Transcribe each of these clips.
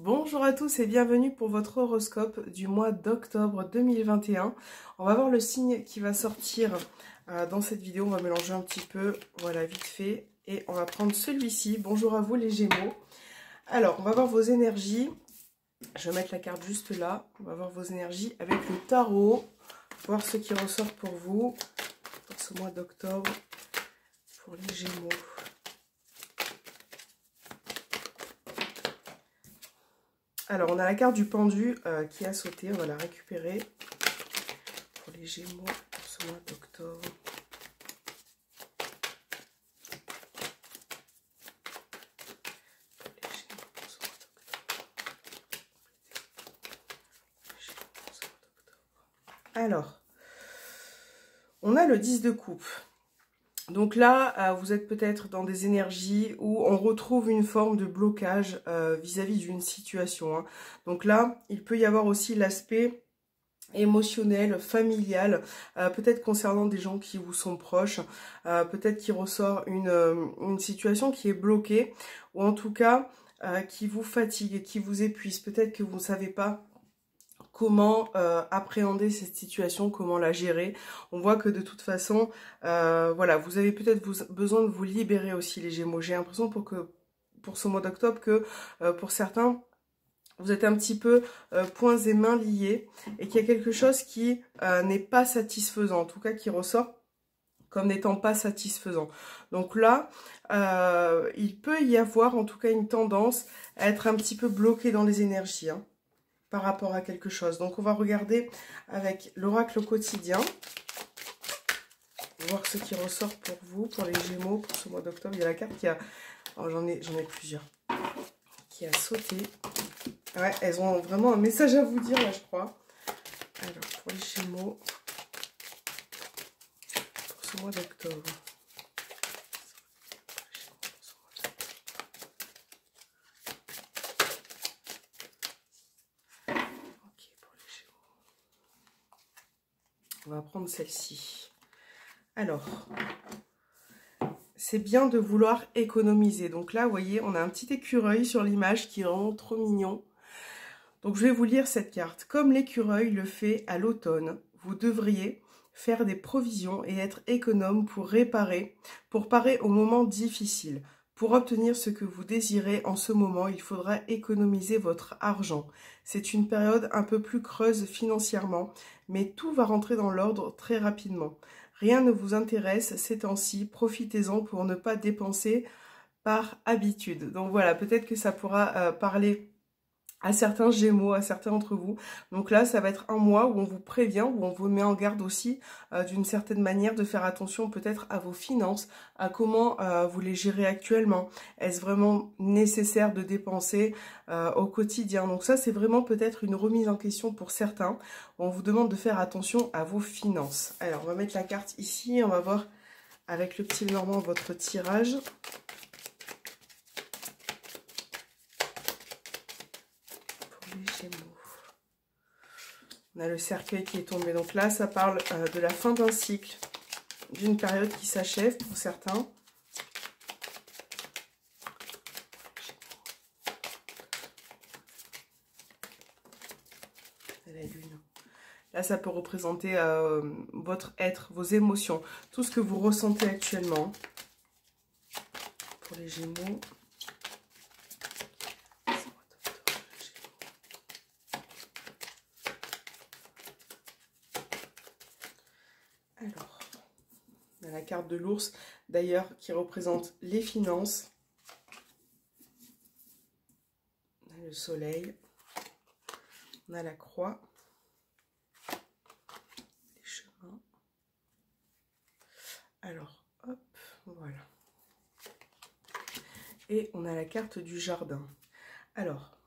Bonjour à tous et bienvenue pour votre horoscope du mois d'octobre 2021. On va voir le signe qui va sortir dans cette vidéo. On va mélanger un petit peu, voilà, vite fait. Et on va prendre celui-ci. Bonjour à vous les Gémeaux. Alors, on va voir vos énergies. Je vais mettre la carte juste là. On va voir vos énergies avec le tarot. Voir ce qui ressort pour vous pour ce mois d'octobre pour les Gémeaux. Alors, on a la carte du pendu qui a sauté. On va la récupérer pour les Gémeaux pour ce mois d'octobre. Alors, on a le 10 de coupe. Donc là, vous êtes peut-être dans des énergies où on retrouve une forme de blocage vis-à-vis d'une situation. Hein. Donc là, il peut y avoir aussi l'aspect émotionnel, familial, peut-être concernant des gens qui vous sont proches, peut-être qu'il ressort une situation qui est bloquée, ou en tout cas qui vous fatigue, qui vous épuise. Peut-être que vous ne savez pas comment appréhender cette situation, comment la gérer. On voit que de toute façon, voilà, vous avez peut-être besoin de vous libérer aussi les Gémeaux. J'ai l'impression pour ce mois d'octobre que pour certains, vous êtes un petit peu poings et mains liés et qu'il y a quelque chose qui n'est pas satisfaisant, en tout cas qui ressort comme n'étant pas satisfaisant. Donc là, il peut y avoir en tout cas une tendance à être un petit peu bloqué dans les énergies, hein, par rapport à quelque chose. Donc on va regarder avec l'oracle quotidien, voir ce qui ressort pour vous, pour les Gémeaux, pour ce mois d'octobre. Il y a la carte qui a, oh, j'en ai plusieurs, qui a sauté. Ouais, elles ont vraiment un message à vous dire là, je crois. Alors pour les Gémeaux, pour ce mois d'octobre. On va prendre celle-ci. Alors, c'est bien de vouloir économiser. Donc là, vous voyez, on a un petit écureuil sur l'image qui est vraiment trop mignon. Donc je vais vous lire cette carte. Comme l'écureuil le fait à l'automne, vous devriez faire des provisions et être économe pour parer aux moments difficiles. Pour obtenir ce que vous désirez en ce moment, il faudra économiser votre argent. C'est une période un peu plus creuse financièrement, mais tout va rentrer dans l'ordre très rapidement. Rien ne vous intéresse ces temps-ci, profitez-en pour ne pas dépenser par habitude. Donc voilà, peut-être que ça pourra parler à certains Gémeaux, à certains d'entre vous. Donc là, ça va être un mois où on vous prévient, où on vous met en garde aussi d'une certaine manière de faire attention peut-être à vos finances, à comment vous les gérez actuellement. Est-ce vraiment nécessaire de dépenser au quotidien? Donc ça, c'est vraiment peut-être une remise en question pour certains. On vous demande de faire attention à vos finances. Alors, on va mettre la carte ici, on va voir avec le petit Normand votre tirage. On a le cercueil qui est tombé. Donc là, ça parle de la fin d'un cycle, d'une période qui s'achève pour certains. La lune. Là, ça peut représenter votre être, vos émotions, tout ce que vous ressentez actuellement. Pour les Gémeaux. Alors, on a la carte de l'ours, d'ailleurs, qui représente les finances. On a le soleil. On a la croix. Les chemins. Alors, hop, voilà. Et on a la carte du jardin. Alors,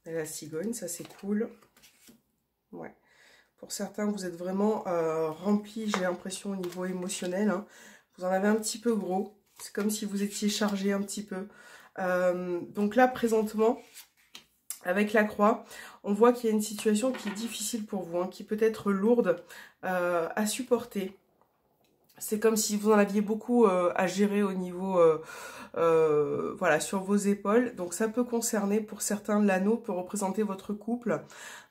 on a la cigogne, ça c'est cool. Ouais. Pour certains, vous êtes vraiment remplis, j'ai l'impression, au niveau émotionnel. Hein. Vous en avez un petit peu gros. C'est comme si vous étiez chargé un petit peu. Donc là, présentement, avec la croix, on voit qu'il y a une situation qui est difficile pour vous, hein, qui peut être lourde à supporter. C'est comme si vous en aviez beaucoup à gérer au niveau, voilà, sur vos épaules. Donc ça peut concerner, pour certains, l'anneau peut représenter votre couple,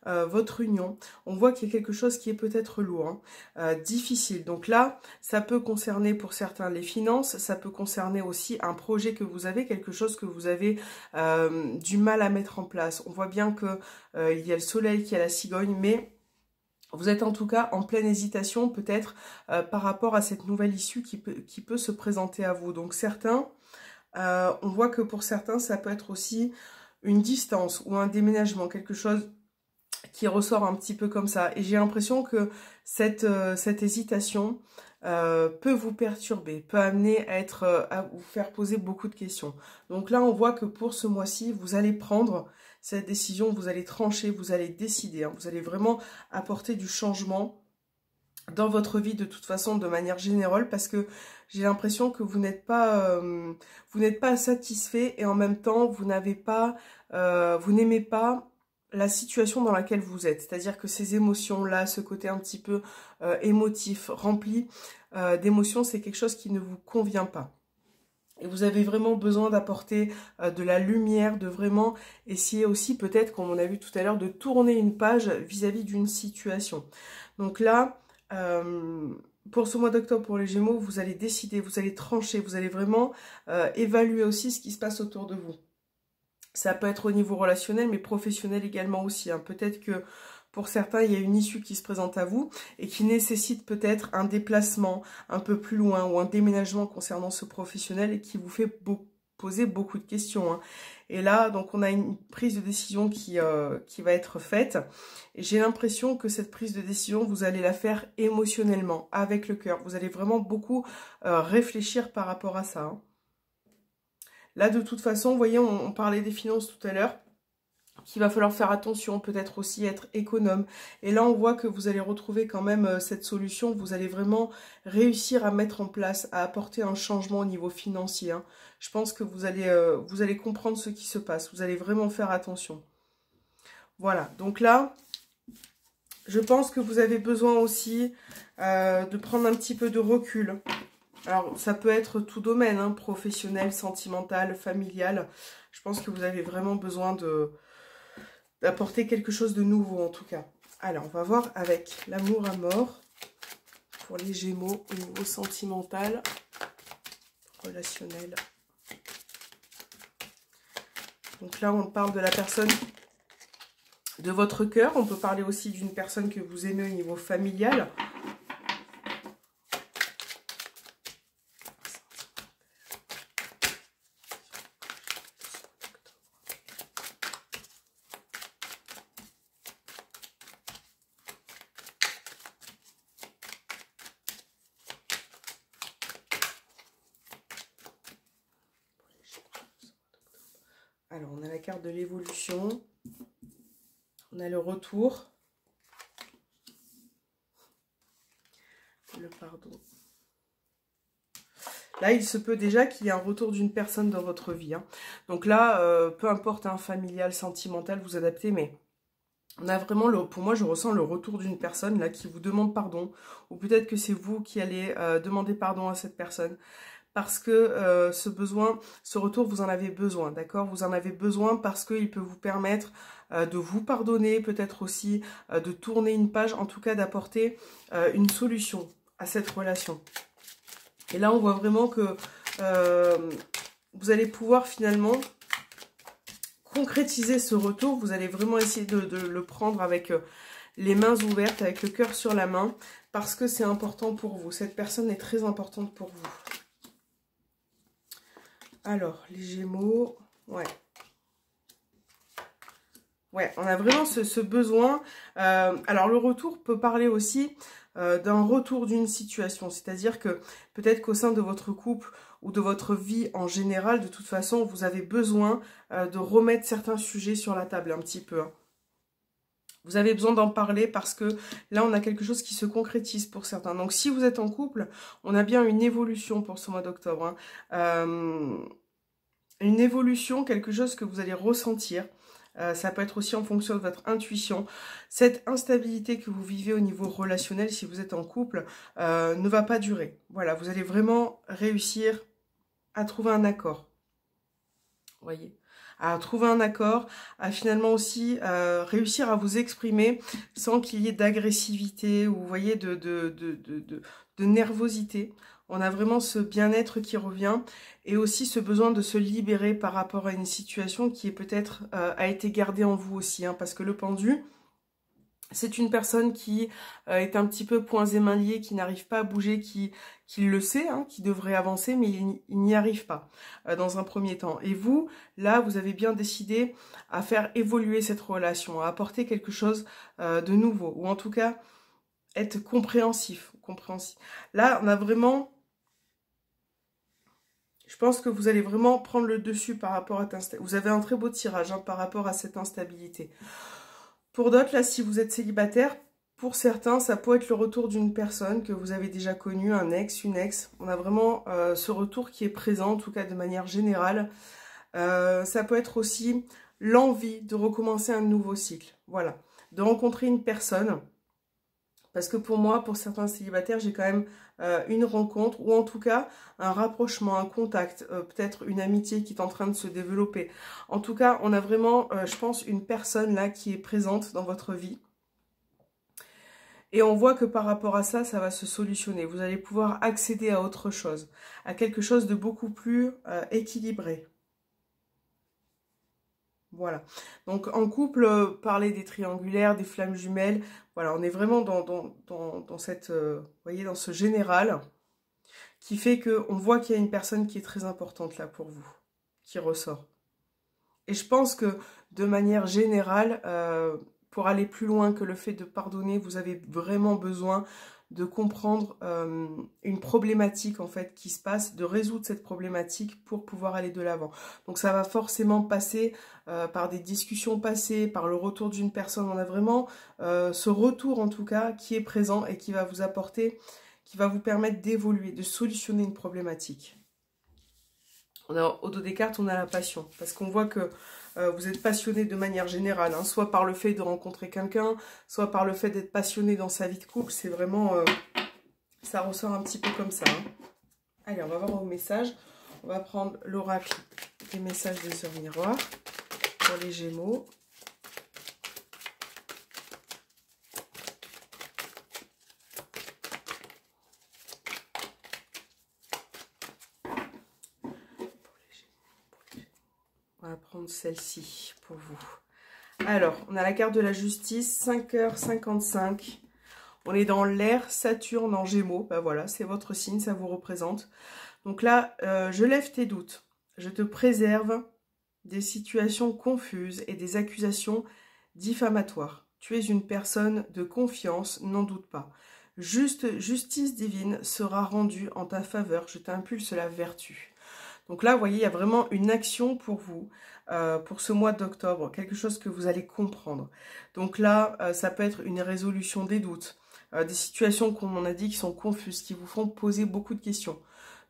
votre union. On voit qu'il y a quelque chose qui est peut-être lourd, hein, difficile. Donc là, ça peut concerner pour certains les finances, ça peut concerner aussi un projet que vous avez, quelque chose que vous avez du mal à mettre en place. On voit bien que il y a le soleil, qu'il y a la cigogne, mais vous êtes en tout cas en pleine hésitation peut-être par rapport à cette nouvelle issue qui peut se présenter à vous. Donc certains, on voit que pour certains, ça peut être aussi une distance ou un déménagement, quelque chose qui ressort un petit peu comme ça. Et j'ai l'impression que cette hésitation peut vous perturber, peut amener à vous faire poser beaucoup de questions. Donc là, on voit que pour ce mois-ci, vous allez prendre cette décision, vous allez trancher, vous allez décider, hein, vous allez vraiment apporter du changement dans votre vie de toute façon, de manière générale, parce que j'ai l'impression que vous n'êtes pas satisfait et en même temps, vous n'aimez pas la situation dans laquelle vous êtes. C'est-à-dire que ces émotions-là, ce côté un petit peu émotif, rempli d'émotions, c'est quelque chose qui ne vous convient pas. Et vous avez vraiment besoin d'apporter de la lumière, de vraiment essayer aussi peut-être, comme on a vu tout à l'heure, de tourner une page vis-à-vis d'une situation. Donc là, pour ce mois d'octobre, pour les Gémeaux, vous allez décider, vous allez trancher, vous allez vraiment évaluer aussi ce qui se passe autour de vous. Ça peut être au niveau relationnel, mais professionnel également aussi, hein. Peut-être que pour certains, il y a une issue qui se présente à vous et qui nécessite peut-être un déplacement un peu plus loin ou un déménagement concernant ce professionnel et qui vous fait poser beaucoup de questions, hein. Et là, donc, on a une prise de décision qui va être faite. Et j'ai l'impression que cette prise de décision, vous allez la faire émotionnellement, avec le cœur. Vous allez vraiment beaucoup réfléchir par rapport à ça, hein. Là, de toute façon, vous voyez, on parlait des finances tout à l'heure, qu'il va falloir faire attention, peut-être aussi être économe. Et là, on voit que vous allez retrouver quand même cette solution. Vous allez vraiment réussir à mettre en place, à apporter un changement au niveau financier, hein. Je pense que vous allez comprendre ce qui se passe. Vous allez vraiment faire attention. Voilà, donc là, je pense que vous avez besoin aussi de prendre un petit peu de recul. Alors, ça peut être tout domaine, hein, professionnel, sentimental, familial. Je pense que vous avez vraiment besoin d'apporter quelque chose de nouveau, en tout cas. Alors, on va voir avec l'amour à mort pour les Gémeaux au niveau sentimental, relationnel. Donc là, on parle de la personne de votre cœur. On peut parler aussi d'une personne que vous aimez au niveau familial. Alors, on a la carte de l'évolution. On a le retour. Le pardon. Là, il se peut déjà qu'il y ait un retour d'une personne dans votre vie, hein. Donc là, peu importe, hein, familial, sentimental, vous adaptez, mais on a vraiment, pour moi, je ressens le retour d'une personne là qui vous demande pardon. Ou peut-être que c'est vous qui allez demander pardon à cette personne. Parce que ce retour, vous en avez besoin, d'accord? Vous en avez besoin parce qu'il peut vous permettre de vous pardonner, peut-être aussi de tourner une page, en tout cas d'apporter une solution à cette relation. Et là, on voit vraiment que vous allez pouvoir finalement concrétiser ce retour. Vous allez vraiment essayer de le prendre avec les mains ouvertes, avec le cœur sur la main, parce que c'est important pour vous. Cette personne est très importante pour vous. Alors, les Gémeaux, ouais. Ouais, on a vraiment ce besoin. Alors, le retour peut parler aussi d'un retour d'une situation. C'est-à-dire que peut-être qu'au sein de votre couple ou de votre vie en général, de toute façon, vous avez besoin de remettre certains sujets sur la table un petit peu, hein. Vous avez besoin d'en parler parce que là, on a quelque chose qui se concrétise pour certains. Donc, si vous êtes en couple, on a bien une évolution pour ce mois d'octobre, hein. Une évolution, quelque chose que vous allez ressentir. Ça peut être aussi en fonction de votre intuition. Cette instabilité que vous vivez au niveau relationnel, si vous êtes en couple, ne va pas durer. Voilà, vous allez vraiment réussir à trouver un accord. Vous voyez, à trouver un accord, à finalement aussi réussir à vous exprimer sans qu'il y ait d'agressivité ou, vous voyez, de nervosité. On a vraiment ce bien-être qui revient et aussi ce besoin de se libérer par rapport à une situation qui est peut-être a été gardée en vous aussi, hein, parce que le pendu, c'est une personne qui est un petit peu poings et mains liés, qui n'arrive pas à bouger, qui le sait, hein, qui devrait avancer, mais il n'y arrive pas dans un premier temps. Et vous, là, vous avez bien décidé à faire évoluer cette relation, à apporter quelque chose de nouveau, ou en tout cas, être compréhensif. Là, on a vraiment... Je pense que vous allez vraiment prendre le dessus par rapport à... Vous avez un très beau tirage hein, par rapport à cette instabilité. Pour d'autres, là, si vous êtes célibataire, pour certains, ça peut être le retour d'une personne que vous avez déjà connue, un ex, une ex. On a vraiment ce retour qui est présent, en tout cas de manière générale. Ça peut être aussi l'envie de recommencer un nouveau cycle. Voilà, de rencontrer une personne. Parce que pour moi, pour certains célibataires, j'ai quand même une rencontre ou en tout cas un rapprochement, un contact, peut-être une amitié qui est en train de se développer. En tout cas, on a vraiment, je pense, une personne là qui est présente dans votre vie. Et on voit que par rapport à ça, ça va se solutionner. Vous allez pouvoir accéder à autre chose, à quelque chose de beaucoup plus équilibré. Voilà. Donc en couple, parler des triangulaires, des flammes jumelles, voilà, on est vraiment dans cette, voyez, dans ce général qui fait qu'on voit qu'il y a une personne qui est très importante là pour vous, qui ressort. Et je pense que de manière générale, pour aller plus loin que le fait de pardonner, vous avez vraiment besoin de comprendre une problématique en fait qui se passe, de résoudre cette problématique pour pouvoir aller de l'avant. Donc ça va forcément passer par des discussions passées, par le retour d'une personne. On a vraiment ce retour en tout cas qui est présent et qui va vous apporter, qui va vous permettre d'évoluer, de solutionner une problématique. On a, au dos des cartes, on a la passion, parce qu'on voit que vous êtes passionné de manière générale, hein, soit par le fait de rencontrer quelqu'un, soit par le fait d'être passionné dans sa vie de couple. C'est vraiment, ça ressort un petit peu comme ça. Hein. Allez, on va voir vos messages. On va prendre l'oracle des messages des sœurs miroirs pour les Gémeaux. On va prendre celle-ci pour vous. Alors, on a la carte de la justice, 5h55. On est dans l'air, Saturne en Gémeaux. Ben voilà, c'est votre signe, ça vous représente. Donc là, je lève tes doutes. Je te préserve des situations confuses et des accusations diffamatoires. Tu es une personne de confiance, n'en doute pas. Justice divine sera rendue en ta faveur. Je t'impulse la vertu. Donc là, vous voyez, il y a vraiment une action pour vous, pour ce mois d'octobre, quelque chose que vous allez comprendre. Donc là, ça peut être une résolution des doutes, des situations, comme on a dit, qui sont confuses, qui vous font poser beaucoup de questions.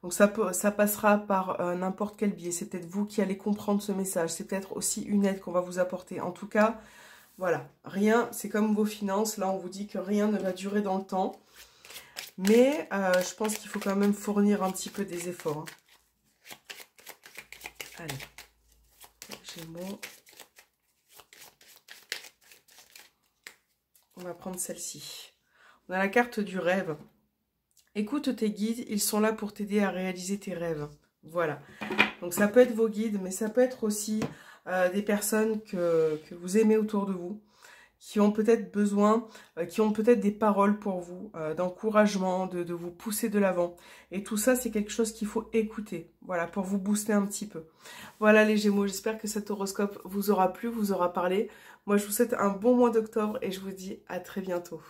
Donc ça passera par n'importe quel biais. C'est peut-être vous qui allez comprendre ce message. C'est peut-être aussi une aide qu'on va vous apporter. En tout cas, voilà, rien, c'est comme vos finances. Là, on vous dit que rien ne va durer dans le temps. Mais je pense qu'il faut quand même fournir un petit peu des efforts. Hein. Allez, Gémeaux. On va prendre celle-ci. On a la carte du rêve. Écoute tes guides, ils sont là pour t'aider à réaliser tes rêves. Voilà. Donc ça peut être vos guides, mais ça peut être aussi des personnes que vous aimez autour de vous, qui ont peut-être besoin, qui ont peut-être des paroles pour vous, d'encouragement, de vous pousser de l'avant. Et tout ça, c'est quelque chose qu'il faut écouter, voilà, pour vous booster un petit peu. Voilà les Gémeaux, j'espère que cet horoscope vous aura plu, vous aura parlé. Moi, je vous souhaite un bon mois d'octobre et je vous dis à très bientôt.